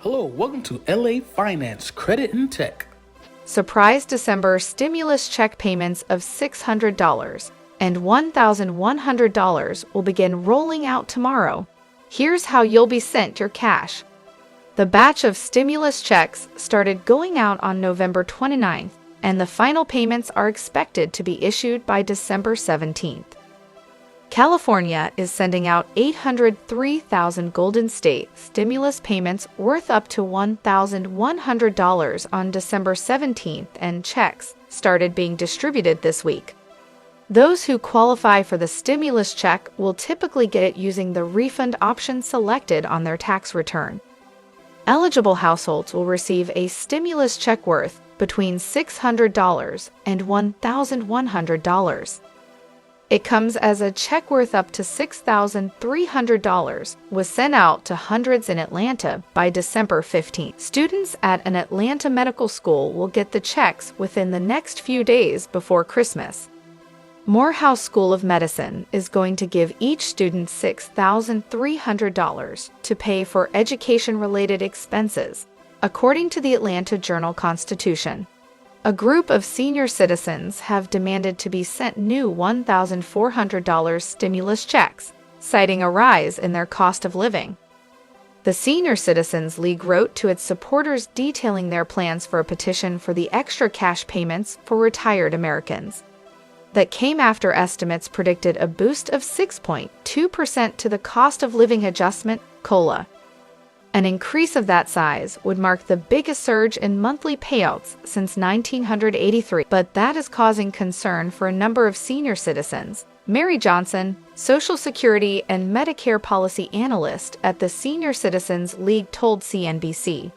Hello, welcome to LA Finance Credit and Tech. Surprise December stimulus check payments of $600 and $1,100 will begin rolling out tomorrow. Here's how you'll be sent your cash. The batch of stimulus checks started going out on November 29th, and the final payments are expected to be issued by December 17th. California is sending out 803,000 Golden State stimulus payments worth up to $1,100 on December 17th, and checks started being distributed this week. Those who qualify for the stimulus check will typically get it using the refund option selected on their tax return. Eligible households will receive a stimulus check worth between $600 and $1,100. It comes as a check worth up to $6,300 was sent out to hundreds in Atlanta by December 15th. Students at an Atlanta medical school will get the checks within the next few days before Christmas. Morehouse School of Medicine is going to give each student $6,300 to pay for education-related expenses, according to the Atlanta Journal-Constitution. A group of senior citizens have demanded to be sent new $1,400 stimulus checks, citing a rise in their cost of living. The Senior Citizens League wrote to its supporters detailing their plans for a petition for the extra cash payments for retired Americans. That came after estimates predicted a boost of 6.2% to the cost of living adjustment, COLA. An increase of that size would mark the biggest surge in monthly payouts since 1983, but that is causing concern for a number of senior citizens. Mary Johnson, Social Security and Medicare policy analyst at the Senior Citizens League, told CNBC.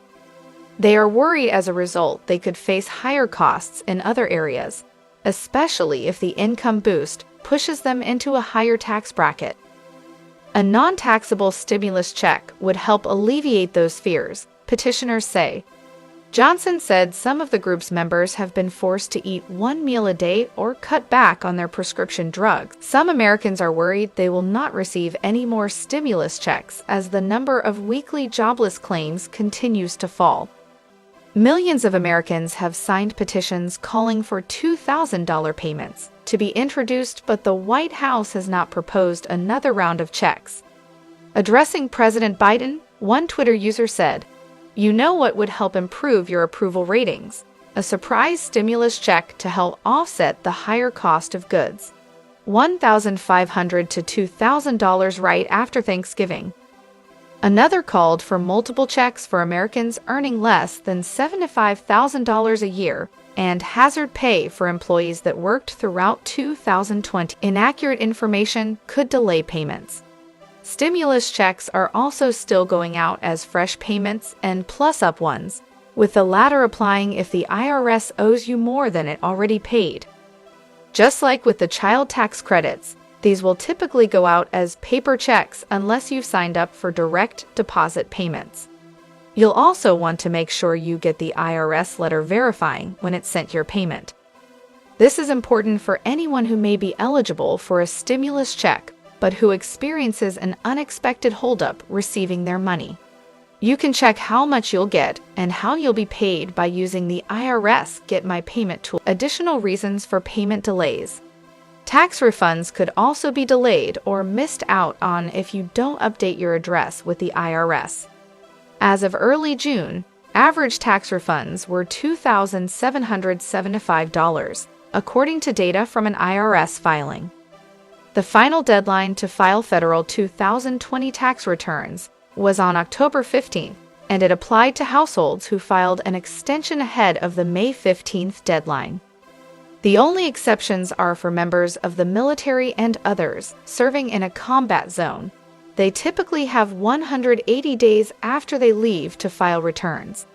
They are worried as a result they could face higher costs in other areas, especially if the income boost pushes them into a higher tax bracket. A non-taxable stimulus check would help alleviate those fears, petitioners say. Johnson said some of the group's members have been forced to eat one meal a day or cut back on their prescription drugs. Some Americans are worried they will not receive any more stimulus checks as the number of weekly jobless claims continues to fall. Millions of Americans have signed petitions calling for $2,000 payments to be introduced, but the White House has not proposed another round of checks. Addressing President Biden, one Twitter user said, "You know what would help improve your approval ratings? A surprise stimulus check to help offset the higher cost of goods. $1,500 to $2,000 right after Thanksgiving." Another called for multiple checks for Americans earning less than $75,000 a year and hazard pay for employees that worked throughout 2020. Inaccurate information could delay payments. Stimulus checks are also still going out as fresh payments and plus-up ones, with the latter applying if the IRS owes you more than it already paid. Just like with the child tax credits, these will typically go out as paper checks unless you've signed up for direct deposit payments. You'll also want to make sure you get the IRS letter verifying when it sent your payment. This is important for anyone who may be eligible for a stimulus check, but who experiences an unexpected holdup receiving their money. You can check how much you'll get and how you'll be paid by using the IRS Get My Payment tool. Additional reasons for payment delays. Tax refunds could also be delayed or missed out on if you don't update your address with the IRS. As of early June, average tax refunds were $2,775, according to data from an IRS filing. The final deadline to file federal 2020 tax returns was on October 15th, and it applied to households who filed an extension ahead of the May 15th deadline. The only exceptions are for members of the military and others serving in a combat zone. They typically have 180 days after they leave to file returns.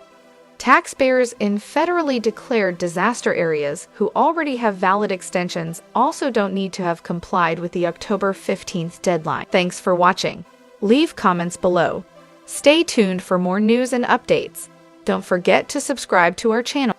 Taxpayers in federally declared disaster areas who already have valid extensions also don't need to have complied with the October 15th deadline. Thanks for watching. Leave comments below. Stay tuned for more news and updates. Don't forget to subscribe to our channel.